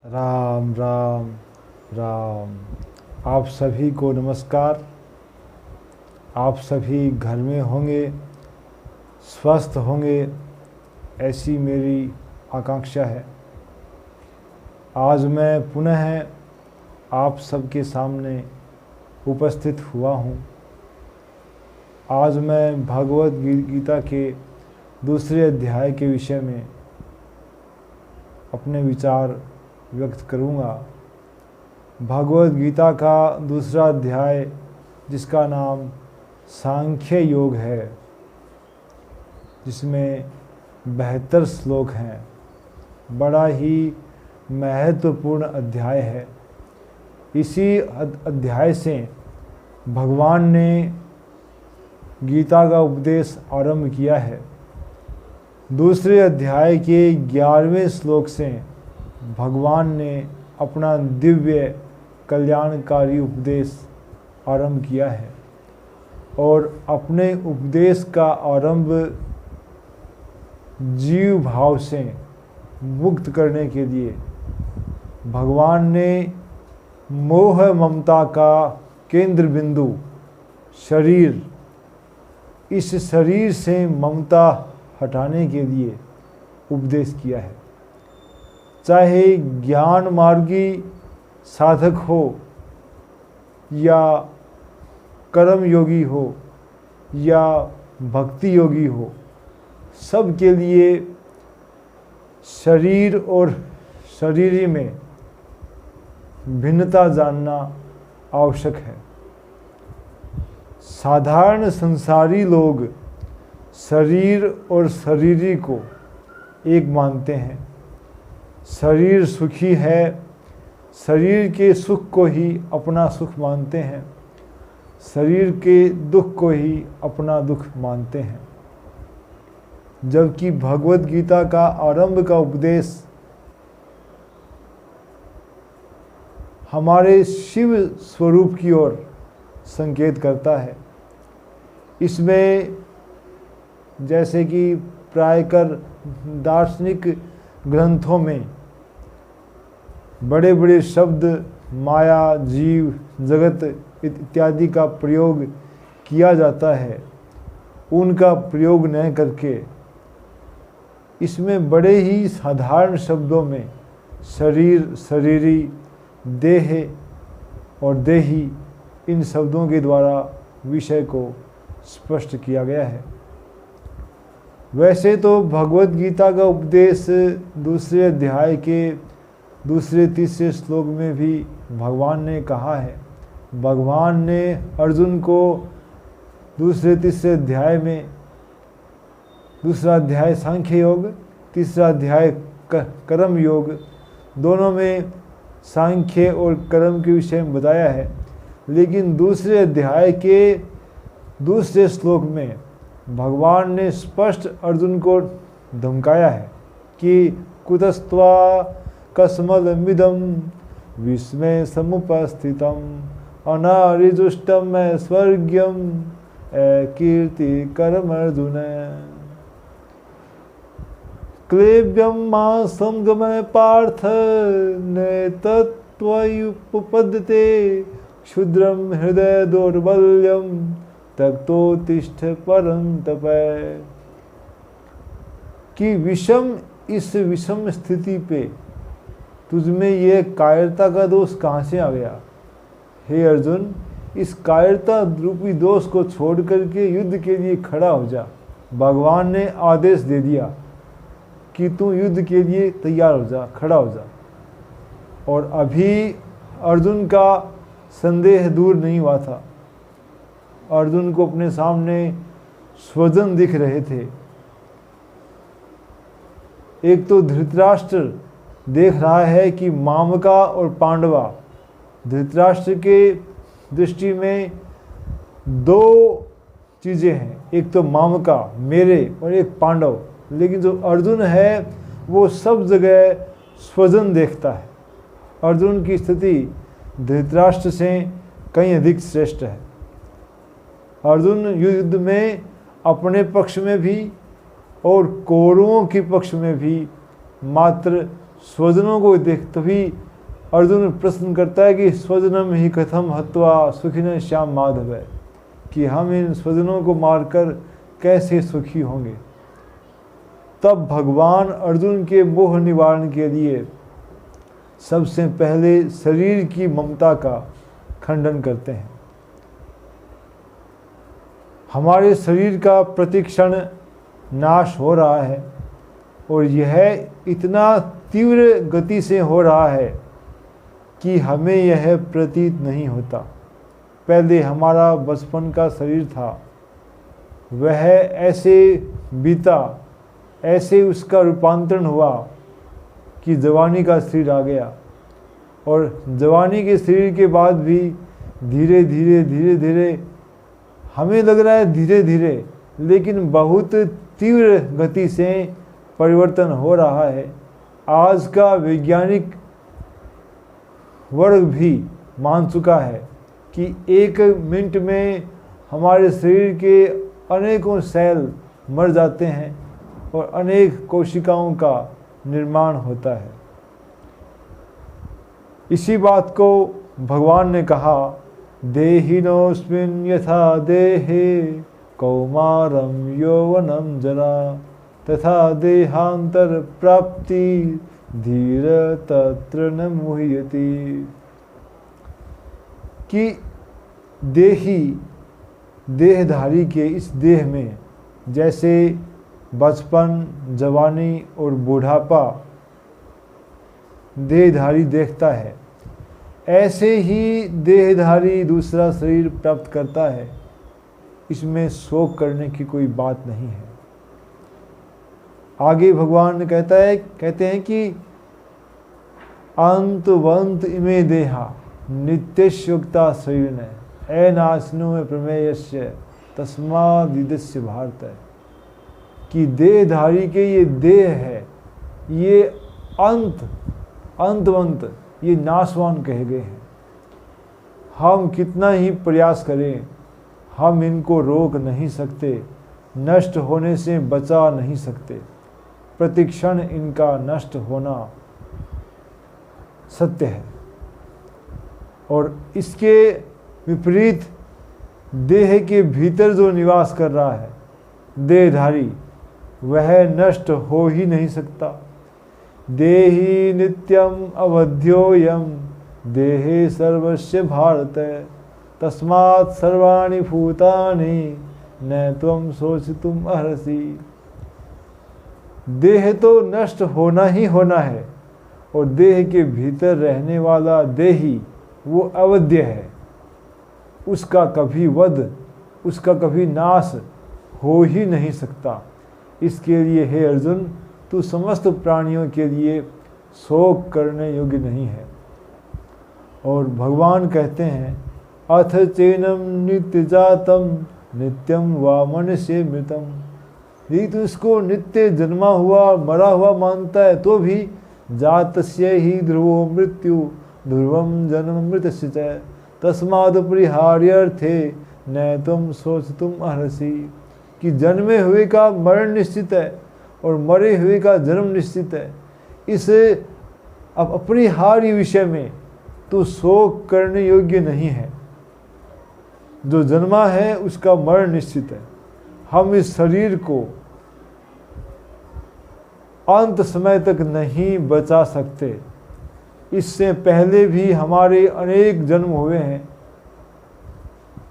राम राम राम। आप सभी को नमस्कार। आप सभी घर में होंगे, स्वस्थ होंगे, ऐसी मेरी आकांक्षा है। आज मैं पुनः आप सबके सामने उपस्थित हुआ हूँ। आज मैं भगवद गीता के दूसरे अध्याय के विषय में अपने विचार व्यक्त करूँगा। भगवद गीता का दूसरा अध्याय, जिसका नाम सांख्य योग है, जिसमें 72 श्लोक हैं, बड़ा ही महत्वपूर्ण अध्याय है। इसी अध्याय से भगवान ने गीता का उपदेश आरंभ किया है। दूसरे अध्याय के 11वें श्लोक से भगवान ने अपना दिव्य कल्याणकारी उपदेश आरंभ किया है और अपने उपदेश का आरंभ जीव भाव से मुक्त करने के लिए भगवान ने मोह ममता का केंद्र बिंदु शरीर, इस शरीर से ममता हटाने के लिए उपदेश किया है। चाहे ज्ञान मार्गी साधक हो या कर्म योगी हो या भक्ति योगी हो, सबके लिए शरीर और शरीरी में भिन्नता जानना आवश्यक है। साधारण संसारी लोग शरीर और शरीरी को एक मानते हैं। शरीर सुखी है, शरीर के सुख को ही अपना सुख मानते हैं, शरीर के दुख को ही अपना दुख मानते हैं। जबकि भगवद गीता का आरंभ का उपदेश हमारे शिव स्वरूप की ओर संकेत करता है। इसमें जैसे कि प्रायकर दार्शनिक ग्रंथों में बड़े बड़े शब्द माया, जीव, जगत इत्यादि का प्रयोग किया जाता है, उनका प्रयोग न करके इसमें बड़े ही साधारण शब्दों में शरीर, शरीरी, देह और देही, इन शब्दों के द्वारा विषय को स्पष्ट किया गया है। वैसे तो भगवद गीता का उपदेश दूसरे अध्याय के दूसरे तीसरे श्लोक में भी भगवान ने कहा है। भगवान ने अर्जुन को दूसरे तीसरे अध्याय में, दूसरा अध्याय सांख्य योग, तीसरा अध्याय कर्म योग, दोनों में सांख्य और कर्म के विषय में बताया है। लेकिन दूसरे अध्याय के दूसरे श्लोक में भगवान ने स्पष्ट अर्जुन को धमकाया है कि कुतस्त्वा कस्मलमिदं विस्मय समुपस्थितम अनारिजुष्टम स्वर्ग्यम कीर्ति कर्म अर्जुन क्लेव्यम मां संगमय पार्थ नैतत्त्वयुपपद्यते क्षुद्रम हृदय दौर्बल्यम तक्तोतिष्ठ परंतप। कि इस विषम स्थिति पे तुझमें ये कायरता का दोष कहाँ से आ गया? हे अर्जुन, इस कायरता रूपी दोष को छोड़ करके युद्ध के लिए खड़ा हो जा। भगवान ने आदेश दे दिया कि तू युद्ध के लिए तैयार हो जा, खड़ा हो जा। और अभी अर्जुन का संदेह दूर नहीं हुआ था। अर्जुन को अपने सामने स्वजन दिख रहे थे। एक तो धृतराष्ट्र देख रहा है कि मामका और पांडवा, धृतराष्ट्र के दृष्टि में दो चीज़ें हैं, एक तो मामका मेरे और एक पांडव। लेकिन जो अर्जुन है वो सब जगह स्वजन देखता है। अर्जुन की स्थिति धृतराष्ट्र से कहीं अधिक श्रेष्ठ है। अर्जुन युद्ध में अपने पक्ष में भी और कौरवों के पक्ष में भी मात्र स्वजनों को देख तभी अर्जुन प्रश्न करता है कि स्वजनम ही कथम हत्वा सुखिन श्याम माधव है, कि हम इन स्वजनों को मारकर कैसे सुखी होंगे। तब भगवान अर्जुन के मोह निवारण के लिए सबसे पहले शरीर की ममता का खंडन करते हैं। हमारे शरीर का प्रतिक्षण नाश हो रहा है और यह इतना तीव्र गति से हो रहा है कि हमें यह प्रतीत नहीं होता। पहले हमारा बचपन का शरीर था, वह ऐसे बीता, ऐसे उसका रूपांतरण हुआ कि जवानी का शरीर आ गया, और जवानी के शरीर के बाद भी धीरे धीरे हमें लग रहा है धीरे धीरे, लेकिन बहुत तीव्र गति से परिवर्तन हो रहा है। आज का वैज्ञानिक वर्ग भी मान चुका है कि 1 मिनट में हमारे शरीर के अनेकों सेल मर जाते हैं और अनेक कोशिकाओं का निर्माण होता है। इसी बात को भगवान ने कहा, देहिनोऽस्मिन् यथा देहे कौमारं यौवनं जरा तथा देहांतर प्राप्ति धीर तत्र न मुह्यति। कि देहधारी के इस देह में जैसे बचपन, जवानी और बुढ़ापा देहधारी देखता है, ऐसे ही देहधारी दूसरा शरीर प्राप्त करता है। इसमें शोक करने की कोई बात नहीं है। आगे भगवान कहते हैं कि अंतवंत इमे देहा नित्यस्युक्ता शरीर अनाशनो में प्रमेयस्य तस्मादिदस्य भारत है, कि देहधारी के ये देह है, ये अंतवंत, ये नाशवान कहे गए हैं। हम कितना ही प्रयास करें, हम इनको रोक नहीं सकते, नष्ट होने से बचा नहीं सकते। प्रतिक्षण इनका नष्ट होना सत्य है। और इसके विपरीत देह के भीतर जो निवास कर रहा है देहधारी, वह नष्ट हो ही नहीं सकता। देहि नित्यम अवध्योयम देहे सर्वस्य भारत तस्मात् सर्वाणि भूतानि न त्वं शोचितुम अर्हसि। देह तो नष्ट होना ही होना है, और देह के भीतर रहने वाला देही वो अवध्य है, उसका कभी वध, उसका कभी नाश हो ही नहीं सकता। इसके लिए हे अर्जुन, तू समस्त प्राणियों के लिए शोक करने योग्य नहीं है। और भगवान कहते हैं, अथ चैनम नित्य जातम नित्यम वा मनुष्य मृतम। यदि तू इसको नित्य जन्मा हुआ मरा हुआ मानता है तो भी जातस्य ही ध्रुवो मृत्यु ध्रुवम जन्म मृतस्य च तस्माद् परिहार्यर्थे न तुम सोचतुम अर्हसि। कि जन्मे हुए का मरण निश्चित है और मरे हुए का जन्म निश्चित है। इस अपरिहार्य विषय में तो शोक करने योग्य नहीं है। जो जन्मा है उसका मरण निश्चित है। हम इस शरीर को अंत समय तक नहीं बचा सकते। इससे पहले भी हमारे अनेक जन्म हुए हैं,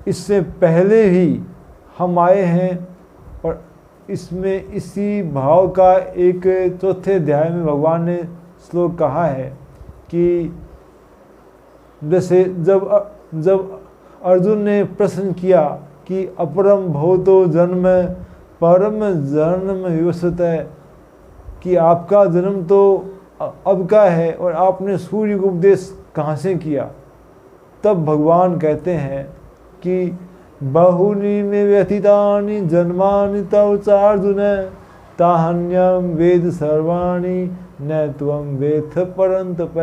इससे पहले भी हम आए हैं। और इसमें इसी भाव का एक चौथे अध्याय में भगवान ने श्लोक कहा है कि जैसे जब अर्जुन ने प्रश्न किया कि अपरम भवतो जन्म परम जन्म विवसत है, कि आपका जन्म तो अब का है और आपने सूर्य को उपदेश कहाँ से किया। तब भगवान कहते हैं कि बहुनी में व्यतीतानि जन्मानि तव च अर्जुन ताहन्यम वेद सर्वाणि न त्वं वेत्थ परन्तप।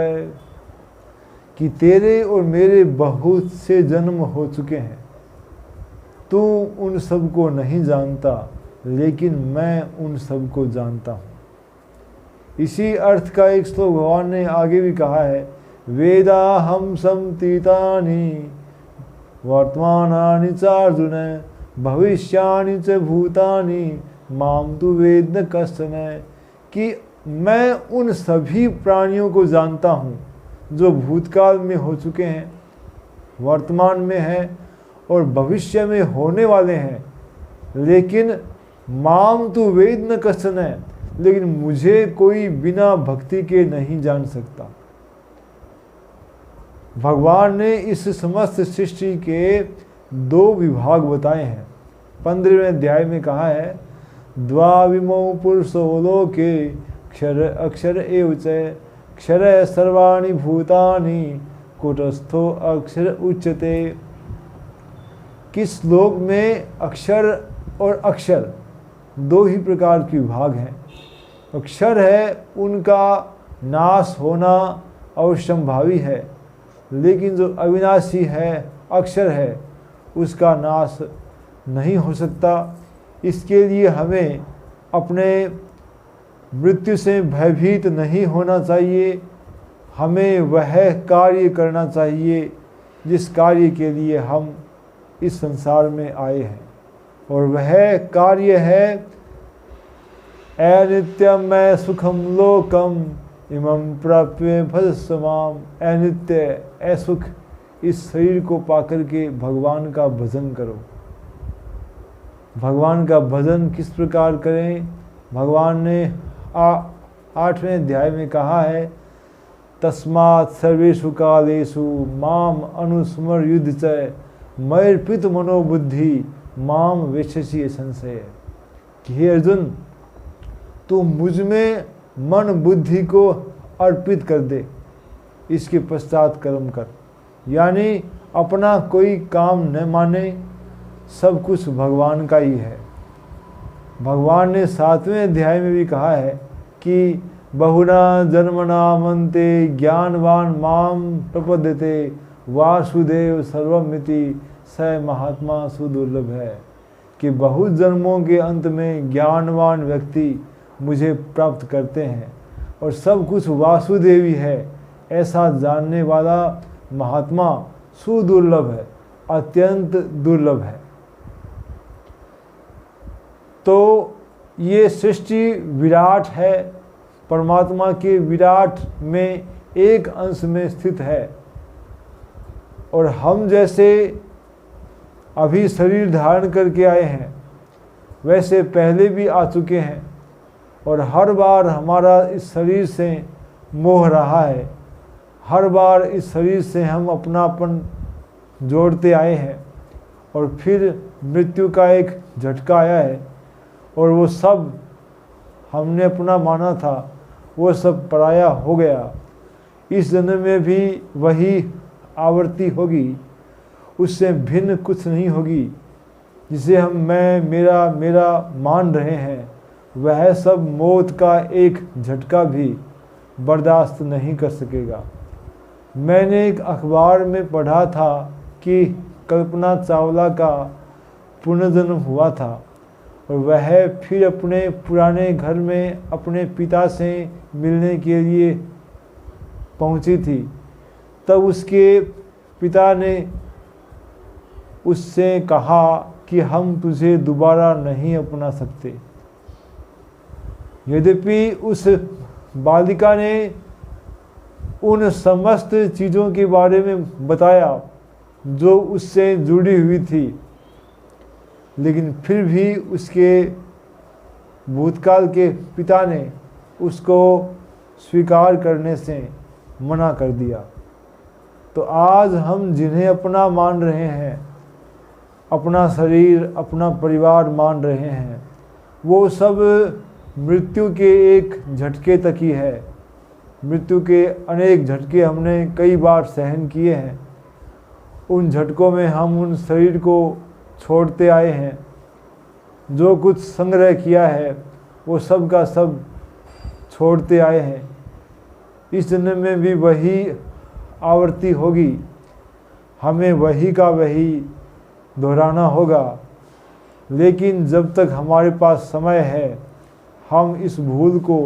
कि तेरे और मेरे बहुत से जन्म हो चुके हैं, तू उन सब को नहीं जानता, लेकिन मैं उन सब को जानता हूँ। इसी अर्थ का एक श्लोक भगवान ने आगे भी कहा है, वेदा हम समतीतानि वर्तमानानि च अर्जुन भविष्यानि च भूतानि माम तु वेद न कश्चन, कि मैं उन सभी प्राणियों को जानता हूँ जो भूतकाल में हो चुके हैं, वर्तमान में हैं और भविष्य में होने वाले हैं, लेकिन माम तु वेद न कश्चन, लेकिन मुझे कोई बिना भक्ति के नहीं जान सकता। भगवान ने इस समस्त सृष्टि के 2 विभाग बताए हैं। 15वें अध्याय में कहा है, द्वाविमौ पुरुषो लोके क्षर अक्षर एव च क्षर सर्वाणि भूतानि कूटस्थो अक्षर उच्यते। किस श्लोक में अक्षर और अक्षर 2 ही प्रकार के विभाग हैं। अक्षर है उनका नाश होना अवश्यंभावी है, लेकिन जो अविनाशी है अक्षर है उसका नाश नहीं हो सकता। इसके लिए हमें अपने मृत्यु से भयभीत नहीं होना चाहिए। हमें वह कार्य करना चाहिए जिस कार्य के लिए हम इस संसार में आए हैं, और वह कार्य है अनित्यम मैं सुखम लोकम इमं प्राप्य भजस्वमाम। अनित्य असुख इस शरीर को पाकर के भगवान का भजन करो। भगवान का भजन किस प्रकार करें? भगवान ने 8वें अध्याय में कहा है, तस्मात् सर्वेषु कालेषु माम अनुस्मर युद्ध च मयर्पित मनोबुद्धि माम वेशसी संशय। कि हे अर्जुन, तू मुझ में मन बुद्धि को अर्पित कर दे, इसके पश्चात कर्म कर। यानी अपना कोई काम न माने, सब कुछ भगवान का ही है। भगवान ने 7वें अध्याय में भी कहा है कि बहुना जन्मना मनते ज्ञानवान माम प्रपद्यते वासुदेव सर्वमिति स महात्मा सुदुर्लभ है। कि बहुत जन्मों के अंत में ज्ञानवान व्यक्ति मुझे प्राप्त करते हैं और सब कुछ वासुदेवी है, ऐसा जानने वाला महात्मा सुदुर्लभ है, अत्यंत दुर्लभ है। तो ये सृष्टि विराट है, परमात्मा के विराट में एक अंश में स्थित है, और हम जैसे अभी शरीर धारण करके आए हैं वैसे पहले भी आ चुके हैं, और हर बार हमारा इस शरीर से मोह रहा है। हर बार इस शरीर से हम अपनापन जोड़ते आए हैं, और फिर मृत्यु का एक झटका आया है, और वो सब हमने अपना माना था, वो सब पराया हो गया। इस जन्म में भी वही आवृत्ति होगी, उससे भिन्न कुछ नहीं होगी। जिसे हम मैं मेरा मान रहे हैं, वह सब मौत का एक झटका भी बर्दाश्त नहीं कर सकेगा। मैंने एक अखबार में पढ़ा था कि कल्पना चावला का पुनर्जन्म हुआ था, और वह फिर अपने पुराने घर में अपने पिता से मिलने के लिए पहुंची थी। तब उसके पिता ने उससे कहा कि हम तुझे दोबारा नहीं अपना सकते। यद्यपि उस बालिका ने उन समस्त चीज़ों के बारे में बताया जो उससे जुड़ी हुई थी, लेकिन फिर भी उसके भूतकाल के पिता ने उसको स्वीकार करने से मना कर दिया। तो आज हम जिन्हें अपना मान रहे हैं, अपना शरीर, अपना परिवार मान रहे हैं, वो सब मृत्यु के एक झटके तक ही है। मृत्यु के अनेक झटके हमने कई बार सहन किए हैं। उन झटकों में हम उन शरीर को छोड़ते आए हैं। जो कुछ संग्रह किया है वो सब का सब छोड़ते आए हैं। इस जन्म में भी वही आवृत्ति होगी, हमें वही का वही दोहराना होगा। लेकिन जब तक हमारे पास समय है, हम इस भूल को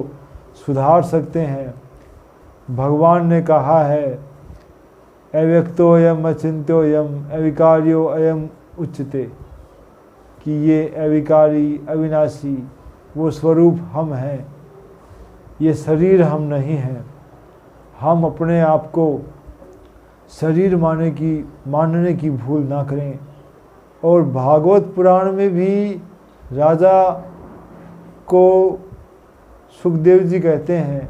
सुधार सकते हैं। भगवान ने कहा है, अव्यक्तोयम अचिंत्योयम अविकार्यो अयम उच्यते, कि ये अविकारी अविनाशी वो स्वरूप हम हैं, ये शरीर हम नहीं हैं। हम अपने आप को शरीर मानने की भूल ना करें। और भागवत पुराण में भी राजा को सुखदेव जी कहते हैं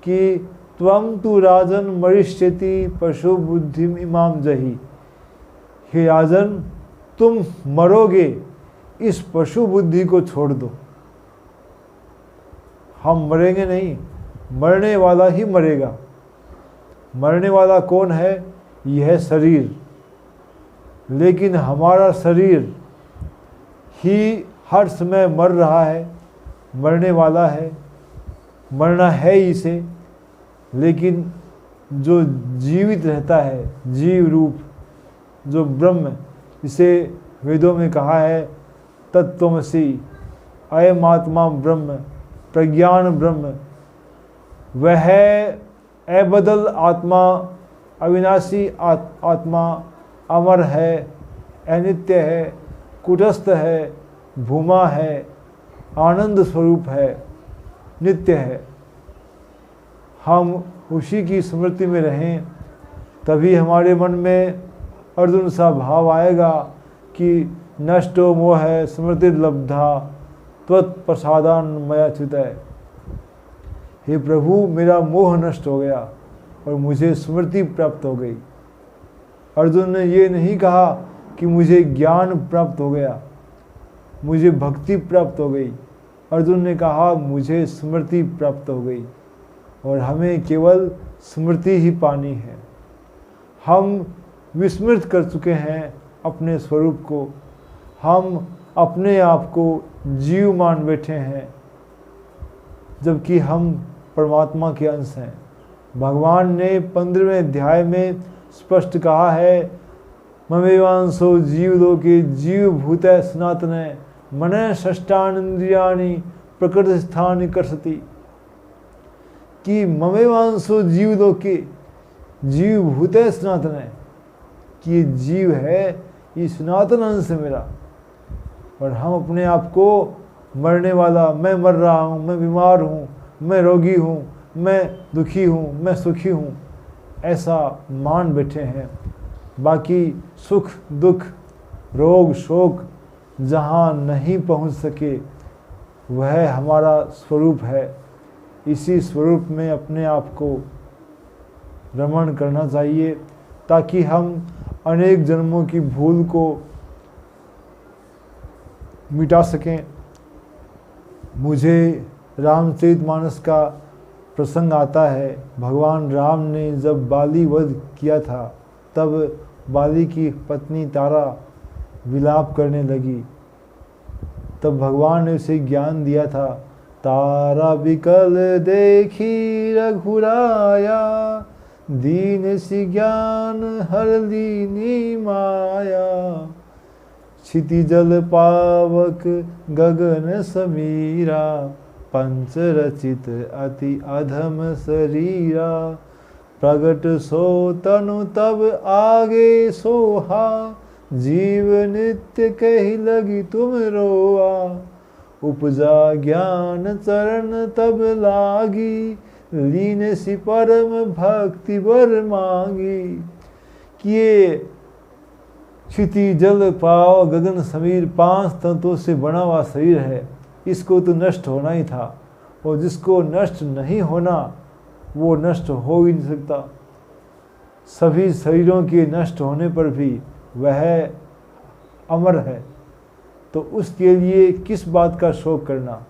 कि त्वं तु राजन मरिष्यति पशु बुद्धि इमाम जही, हे राजन तुम मरोगे, इस पशु बुद्धि को छोड़ दो। हम मरेंगे नहीं, मरने वाला ही मरेगा। मरने वाला कौन है? यह शरीर। लेकिन हमारा शरीर ही हर समय मर रहा है, मरने वाला है, मरना है इसे। लेकिन जो जीवित रहता है, जीव रूप जो ब्रह्म, इसे वेदों में कहा है तत्त्वमसि, अयम आत्मा ब्रह्म, प्रज्ञान ब्रह्म, वह अबदल आत्मा, अविनाशी आत्मा, अमर है, अनित्य है, कुटस्थ है, भूमा है, आनंद स्वरूप है, नित्य है। हम उसी की स्मृति में रहें, तभी हमारे मन में अर्जुन सा भाव आएगा कि नष्टो मोह स्मृति लब्धा त्वत्प्रसादान मया च्युतः। हे प्रभु, मेरा मोह नष्ट हो गया और मुझे स्मृति प्राप्त हो गई। अर्जुन ने ये नहीं कहा कि मुझे ज्ञान प्राप्त हो गया, मुझे भक्ति प्राप्त हो गई। अर्जुन ने कहा मुझे स्मृति प्राप्त हो गई। और हमें केवल स्मृति ही पानी है। हम विस्मृत कर चुके हैं अपने स्वरूप को। हम अपने आप को जीव मान बैठे हैं, जबकि हम परमात्मा के अंश हैं। भगवान ने 15वें अध्याय में स्पष्ट कहा है, ममेवांसो जीवलोके जीवभूतः सनातनः मनः षष्ठानीन्द्रियाणि प्रकृतिस्थानि कर्षति, कि ममेवांसो जीवलोके जीवभूतः सनातनः, कि ये जीव है, ये सनातन अंश है मेरा। और हम अपने आप को मरने वाला, मैं मर रहा हूँ, मैं बीमार हूँ, मैं रोगी हूँ, मैं दुखी हूँ, मैं सुखी हूँ, ऐसा मान बैठे हैं। बाकी सुख दुख रोग शोक जहाँ नहीं पहुँच सके, वह हमारा स्वरूप है। इसी स्वरूप में अपने आप को रमण करना चाहिए, ताकि हम अनेक जन्मों की भूल को मिटा सकें। मुझे रामचरितमानस का प्रसंग आता है। भगवान राम ने जब बाली वध किया था, तब बाली की पत्नी तारा विलाप करने लगी। तब भगवान ने उसे ज्ञान दिया था, तारा बिकल देखी रघुराया, दीन सी ज्ञान हर लीनी माया, क्षिति जल पावक गगन समीरा, पंच रचित अति अधम शरीरा, प्रगट सो तनु तब आगे सोहा, जीव नित्य कही लगी तुम रोआ, उपजा ज्ञान चरण तब लागी, लीन सी परम भक्ति बर मांगी। किए क्षिति जल पाव गगन समीर 5 तंतुओं से बना हुआ शरीर है, इसको तो नष्ट होना ही था। और जिसको नष्ट नहीं होना, वो नष्ट हो ही नहीं सकता। सभी शरीरों के नष्ट होने पर भी वह अमर है, तो उसके लिए किस बात का शोक करना।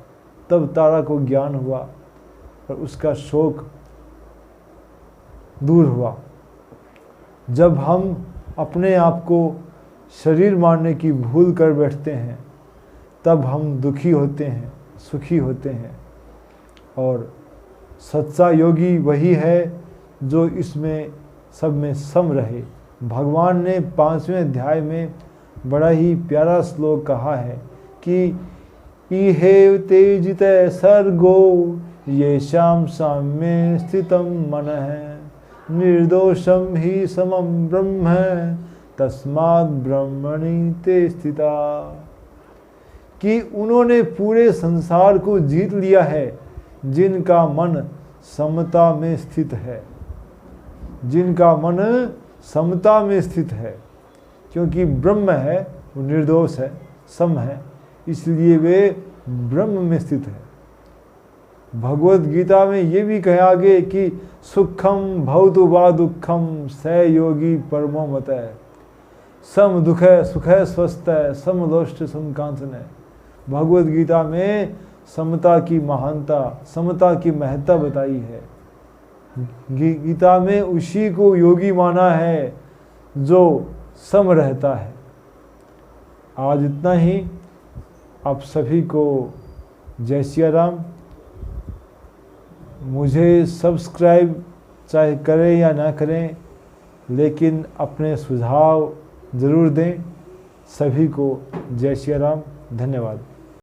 तब तारा को ज्ञान हुआ और उसका शोक दूर हुआ। जब हम अपने आप को शरीर मानने की भूल कर बैठते हैं, तब हम दुखी होते हैं, सुखी होते हैं। और सच्चा योगी वही है जो इसमें सब में सम रहे। भगवान ने 5वें अध्याय में बड़ा ही प्यारा श्लोक कहा है कि इहेव तेजित सर्गो ये श्याम साम्ये स्थितम मनः निर्दोषम ही समम ब्रह्म तस्मात् ब्रह्मणि ते स्थिता। कि उन्होंने पूरे संसार को जीत लिया है जिनका मन समता में स्थित है, जिनका मन समता में स्थित है, क्योंकि ब्रह्म है, वो निर्दोष है, सम है, इसलिए वे ब्रह्म में स्थित है। भगवत गीता में ये भी कहा गया कि सुखम भवतु वा दुखम स योगी परमो मतः सम दुख सुख स्वस्थ समलोष्ट समकांचन। भगवत गीता में समता की महानता, समता की महत्ता बताई है। गीता में उसी को योगी माना है जो सम रहता है। आज इतना ही। आप सभी को जय सिया राम। मुझे सब्सक्राइब चाहे करें या ना करें, लेकिन अपने सुझाव ज़रूर दें। सभी को जय सिया राम। धन्यवाद।